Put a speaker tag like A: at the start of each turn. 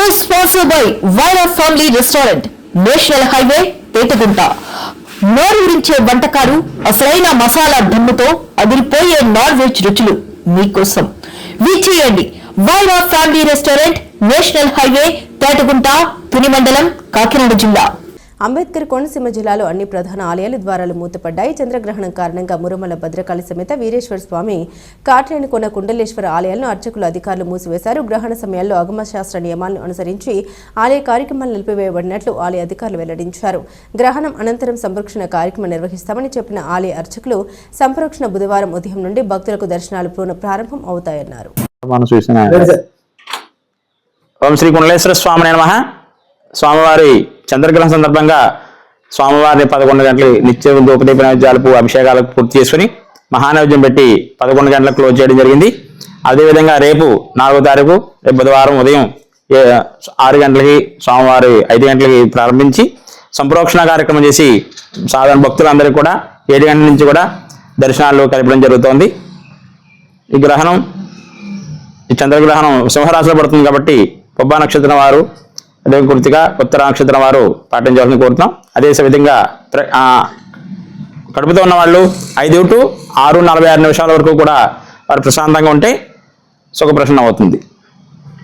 A: News sponsored by Vaira Family Restaurant, National Highway, Petugunta. నోరూరించే వంటకాలు, అసలైన మసాలా ధమ్ముతో అదిరిపోయే నాన్ వెజ్ రుచులు మీకోసం. విచ్చేయండి Wyra family restaurant, national highway, Petagunta, Tuni మండలం, కాకినాడ జిల్లా.
B: అంబేద్కర్ కోనసీమ జిల్లాలో అన్ని ప్రధాన ఆలయాల ద్వారాలు మూతపడ్డాయి. చంద్రగ్రహణం కారణంగా మురమల భద్రకాళి సమేత వీరేశ్వర స్వామి, కాట్రేనికోన కుండలేశ్వర ఆలయాలను అర్చకులు, అధికారులు మూసివేశారు. గ్రహణ సమయాల్లో ఆగమశాస్త్ర నియమాలను అనుసరించి ఆలయ కార్యక్రమాలు నిలిపివేయబడినట్లు ఆలయ అధికారులు వెల్లడించారు. గ్రహణం అనంతరం సంరక్షణ కార్యక్రమం నిర్వహిస్తామని చెప్పిన ఆలయ అర్చకులు, సంరక్షణ బుధవారం ఉదయం నుండి భక్తులకు దర్శనాలు ప్రారంభం అవుతాయన్నారు.
C: ఓం శ్రీ కుండలేశ్వర స్వామి నమః. స్వామివారి చంద్రగ్రహణం సందర్భంగా స్వామివారిని 11 గంటలకు నిత్య ధూపదీప నైవేద్యాలకు, అభిషేకాలకు పూర్తి చేసుకుని మహానైవేద్యం పెట్టి 11 గంటలకు క్లోజ్ చేయడం జరిగింది. అదేవిధంగా రేపు 4వ తారీఖు, రేపు బుధవారం ఉదయం 6 గంటలకి, స్వామివారి 5 గంటలకి ప్రారంభించి సంప్రోక్షణ కార్యక్రమం చేసి సాధారణ భక్తులందరికీ కూడా 7 గంటల నుంచి కూడా దర్శనాలు కలపడం జరుగుతోంది. ఈ గ్రహణం, ఈ చంద్రగ్రహణం సింహరాశిలో పడుతుంది కాబట్టి పొబ్బా నక్షత్రం వారు, అదే కృతిక, ఉత్తర నక్షత్రం వారు పాటించాలని కోరుతున్నాం. అదే విధంగా కడుపుతో ఉన్న వాళ్ళు 5 to 6:46 వరకు కూడా వారు ప్రశాంతంగా ఉంటే సుఖప్రసన్నం అవుతుంది.